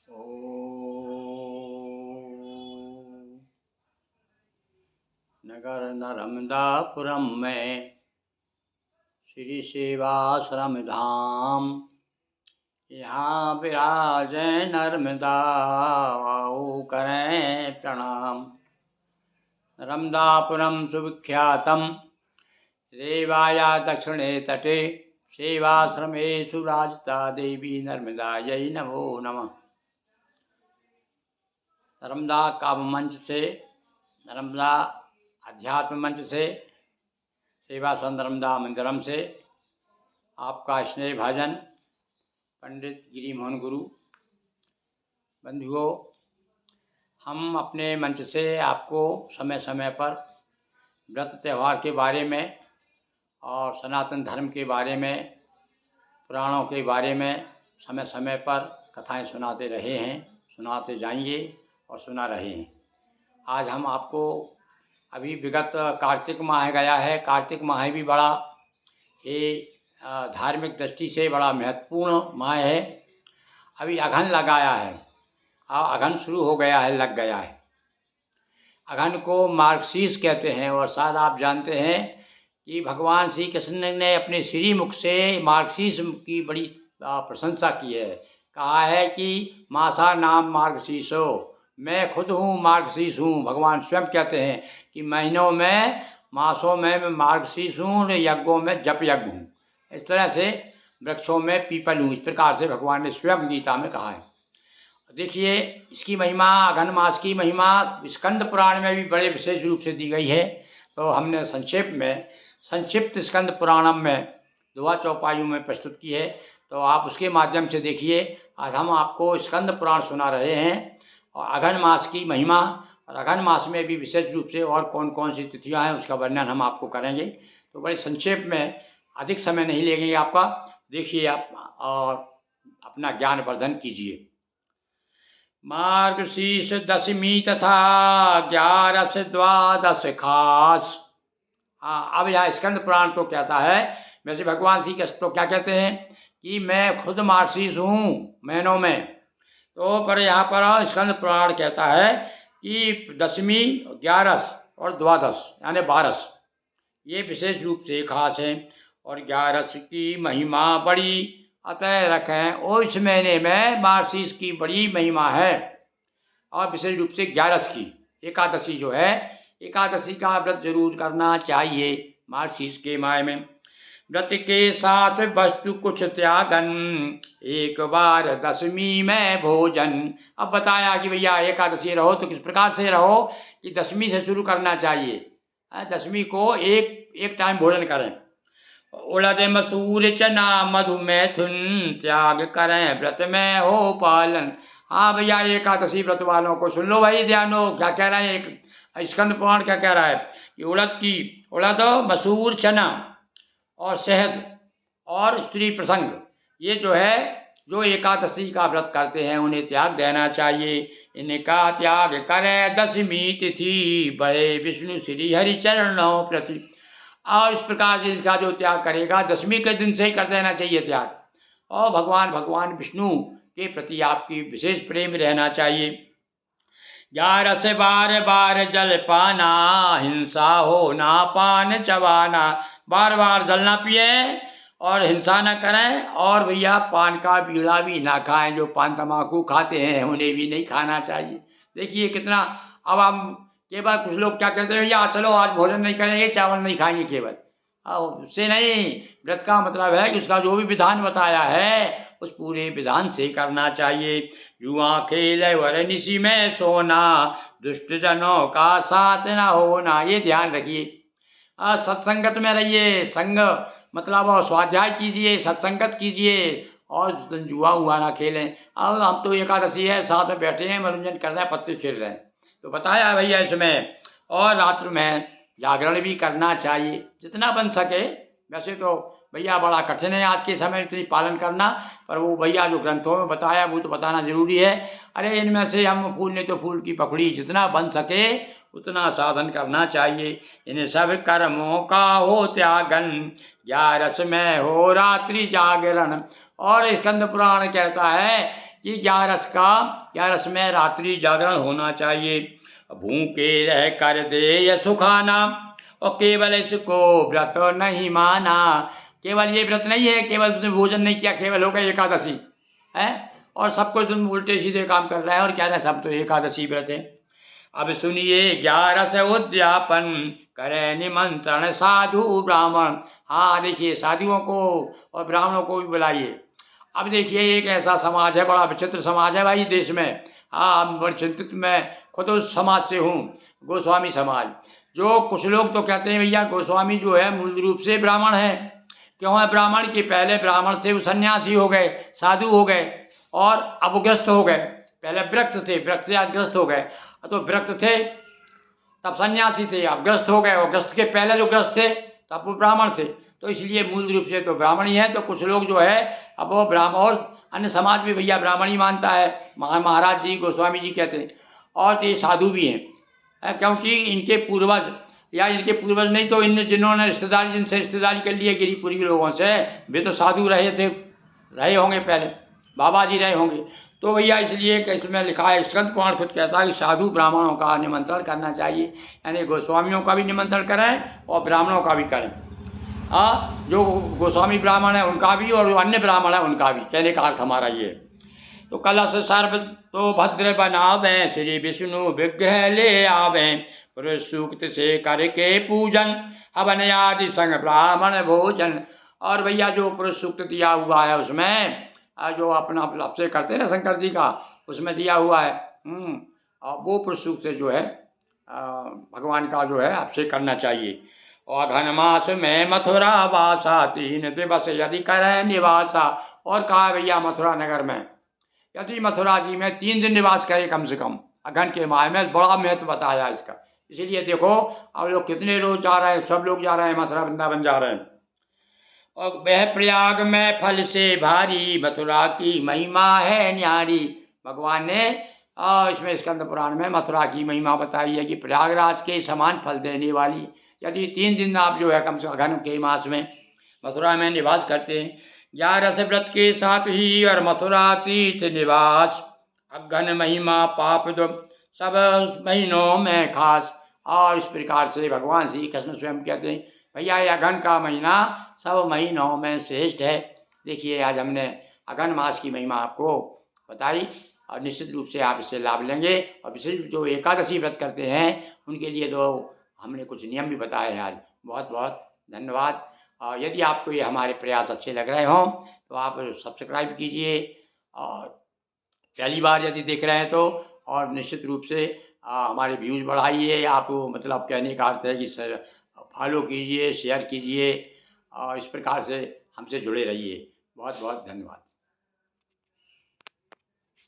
ओम। नगर नर्मदापुरम में श्री सेवाश्रम धाम, यहाँ विराजे नर्मदा, आओ करें प्रणाम। नर्मदापुरम सुविख्यातम रेवाया दक्षिणे तटे, सेवाश्रमेषु राजता देवी नर्मदायै नमो नमः। नर्मदा काव्य मंच से, नर्मदा अध्यात्म मंच से, सेवा संत नर्मदा मंदिरम से आपका स्नेह भाजन पंडित गिरी मोहन गुरु। बंधुओं, हम अपने मंच से आपको समय समय पर व्रत त्यौहार के बारे में और सनातन धर्म के बारे में, पुराणों के बारे में समय समय पर कथाएं सुनाते रहे हैं, सुनाते जाएंगे और सुना रहे हैं। आज हम आपको अभी विगत कार्तिक माह गया है। कार्तिक माह भी बड़ा ये धार्मिक दृष्टि से बड़ा महत्वपूर्ण माह है। अभी अघन लगाया है, अघन शुरू हो गया है, लग गया है। अघन को मार्गशीर्ष कहते हैं और शायद आप जानते हैं कि भगवान श्री कृष्ण ने अपने श्रीमुख से मार्गशीर्ष की बड़ी प्रशंसा की है। कहा है कि मासा नाम मार्गशीर्षो, मैं खुद हूँ मार्गशीर्ष हूँ। भगवान स्वयं कहते हैं कि महीनों में, मासों में मैं मार्गशीर्ष हूँ, यज्ञों में जप यज्ञ हूँ। इस तरह से वृक्षों में पीपल हूँ। इस प्रकार से भगवान ने स्वयं गीता में कहा है। देखिए इसकी महिमा, अघन मास की महिमा स्कंद पुराण में भी बड़े विशेष रूप से दी गई है। तो हमने संक्षेप में, संक्षिप्त स्कंद पुराणम में दोहा चौपाइयों में प्रस्तुत की है। तो आप उसके माध्यम से देखिए। आज हम आपको स्कंद पुराण सुना रहे हैं और अघन मास की महिमा, और अघन मास में भी विशेष रूप से और कौन कौन सी तिथियां हैं उसका वर्णन हम आपको करेंगे। तो बड़े संक्षेप में, अधिक समय नहीं लेंगे आपका। देखिए आप और अपना ज्ञान वर्धन कीजिए। मार्गशीर्ष दशमी तथा 11 द्वादश खास। हाँ, अब यहाँ स्कंद पुराण तो कहता है, वैसे भगवान श्री कृष्ण तो क्या कहते हैं कि मैं खुद मार्गशीर्ष हूँ महीनों में। तो पर यहाँ पर स्कंद पुराण कहता है कि दशमी, 11 और द्वादश यानी 12 ये विशेष रूप से खास हैं। और 11 की महिमा बड़ी, अतः रखें उस महीने में मार्गशीर्ष की बड़ी महिमा है। और विशेष रूप से 11 की एकादशी जो है, एकादशी का व्रत जरूर करना चाहिए मार्गशीर्ष के माह में। व्रत के साथ वस्तु कुछ त्यागन, एक बार दशमी में भोजन। अब बताया कि भैया एकादशी रहो तो किस प्रकार से रहो कि दशमी से शुरू करना चाहिए। दशमी को एक टाइम भोजन करें। उड़द मसूर चना मधु मैथुन, त्याग करें व्रत में हो पालन। हाँ भैया, एकादशी व्रत वालों को सुन लो भाई, ध्यान हो क्या कह रहा है। एक स्कंद पुराण क्या कह रहा है कि उड़द मसूर चना और शहद और स्त्री प्रसंग, ये जो है, जो एकादशी का व्रत करते हैं उन्हें त्याग देना चाहिए। इनका त्याग करें दशमी तिथि, बढ़े विष्णु श्री हरि चरणों प्रति। और इस प्रकार से इसका जो त्याग करेगा दशमी के दिन से ही कर देना चाहिए त्याग। और भगवान विष्णु के प्रति आपकी विशेष प्रेम रहना चाहिए। 11 से बार बार जल पाना, हिंसा हो ना पान चबाना। बार बार जल ना पिए और हिंसा न करें, और भैया पान का बीड़ा भी ना खाएं। जो पान तम्बाकू खाते हैं उन्हें भी नहीं खाना चाहिए। देखिए कितना, अब हम केवल कुछ लोग क्या कहते हैं, भैया चलो आज भोजन नहीं करेंगे, चावल नहीं खाएंगे केवल। उससे नहीं, व्रत का मतलब है कि उसका जो भी विधान बताया है उस पूरे विधान से करना चाहिए। युवा खेल वर निशी में सोना, दुष्ट जनों का साथ न होना। ये ध्यान रखिए। सत्संगत में रहिए। संग मतलब स्वाध्याय कीजिए, सत्संगत कीजिए और जुआ हुआ ना खेलें। अब हम तो एकादशी है, साथ में बैठे हैं, मनोरंजन कर रहे हैं, पत्ते खेल रहे हैं। तो बताया भैया इसमें। और रात्र में जागरण भी करना चाहिए जितना बन सके। वैसे तो भैया बड़ा कठिन है आज के समय इतनी पालन करना, पर वो भैया जो ग्रंथों में बताया वो तो बताना जरूरी है। अरे इनमें से हम फूल ने तो फूल की पकड़ी, जितना बन सके उतना साधन करना चाहिए। इन सब कर्मों का हो त्यागन, 11 में हो रात्रि जागरण। और स्कंद पुराण कहता है कि 11 में रात्रि जागरण होना चाहिए। भूखे रह कर दे ये सुखाना, और केवल इसको व्रत नहीं माना। केवल ये व्रत नहीं है, केवल तुमने भोजन नहीं किया, केवल हो गई एकादशी है, और सब कुछ तुम उल्टे सीधे काम कर रहे हैं और कह रहे हैं सब तो एकादशी व्रत है। अब सुनिए 11 उद्यापन करे निमंत्रण साधु ब्राह्मण। हाँ देखिए, साधुओं को और ब्राह्मणों को भी बुलाइए। अब देखिए, एक ऐसा समाज है, बड़ा विचित्र समाज है भाई देश में। हाँ, बड़ी चिंतित मैं खुद उस समाज से हूँ, गोस्वामी समाज। जो कुछ लोग तो कहते हैं भैया गोस्वामी जो है मूल रूप से ब्राह्मण है। क्यों है ब्राह्मण? कि पहले ब्राह्मण थे, वो सन्यासी हो गए, साधु हो गए, और अब वो ग्रस्त हो गए। पहले विरक्त थे, विरक्त से आज ग्रस्त हो गए। तो विरक्त थे तब सन्यासी थे, अब ग्रस्त हो गए, और ग्रस्त के पहले जो ग्रस्त थे तब वो ब्राह्मण थे। तो इसलिए मूल रूप से तो ब्राह्मण ही है। तो कुछ लोग जो है अब वो ब्राह्मण, और अन्य समाज भी भैया ब्राह्मण ही मानता है, महाराज जी गोस्वामी जी कहते हैं। और तो ये साधु भी हैं, क्योंकि इनके पूर्वज, या इनके पूर्वज नहीं तो इन जिन्होंने रिश्तेदारी, जिनसे रिश्तेदारी कर लिए गिरिपुरी लोगों से, वे तो साधु रहे होंगे, पहले बाबा जी रहे होंगे। तो भैया इसलिए कि इसमें लिखा है, स्कंद पुराण खुद कहता है कि साधु ब्राह्मणों का निमंत्रण करना चाहिए, यानी गोस्वामियों का भी निमंत्रण करें और ब्राह्मणों का भी करें। हाँ, जो गोस्वामी ब्राह्मण है उनका भी, और जो अन्य ब्राह्मण है उनका भी, कहने का अर्थ हमारा ये। तो कलश सर्व तो भद्र बनावें, श्री विष्णु विग्रह ले आवें, पुरुष सूक्त से करके पूजन, हवन आदि संग ब्राह्मण भोजन। और भैया जो पुरुष सूक्त दिया हुआ है उसमें जो अपना अपने से करते हैं ना शंकर जी का, उसमें दिया हुआ है। और वो पुरुष सूक्त से जो है भगवान का जो है आपसे करना चाहिए। और अघन मास में मथुरा वासा, 3 दिवस यदि करें निवासा। और कहा भैया मथुरा नगर में यदि मथुरा जी में 3 दिन निवास करे कम से कम, अघन के माह में, बड़ा महत्व बताया इसका। इसीलिए देखो अब लोग कितने रोज जा रहे हैं, सब लोग जा रहे हैं मथुरा वृंदावन जा रहे हैं। और वह प्रयाग में फल से भारी, मथुरा की महिमा है न्यारी। भगवान ने इसमें स्कंद पुराण में मथुरा की महिमा बताई है कि प्रयागराज के समान फल देने वाली। यदि 3 दिन आप जो है कम से अघन के मास में मथुरा में निवास करते हैं, 11 व्रत के साथ ही, और मथुरा तीर्थ निवास, अघन महिमा पाप दो सब महीनों में खास। और इस प्रकार से भगवान श्री कृष्ण स्वयं कहते हैं भैया ये अघन का महीना सब महीनों में श्रेष्ठ है। देखिए आज हमने अघन मास की महिमा आपको बताई, और निश्चित रूप से आप इससे लाभ लेंगे। और विशेष जो एकादशी व्रत करते हैं उनके लिए तो हमने कुछ नियम भी बताए हैं आज। बहुत बहुत धन्यवाद। और यदि आपको ये हमारे प्रयास अच्छे लग रहे हों तो आप सब्सक्राइब कीजिए, और पहली बार यदि देख रहे हैं तो, और निश्चित रूप से हमारे व्यूज़ बढ़ाइए। आप मतलब कहने का अर्थ है कि फॉलो कीजिए, शेयर कीजिए, और इस प्रकार से हमसे जुड़े रहिए। बहुत बहुत धन्यवाद।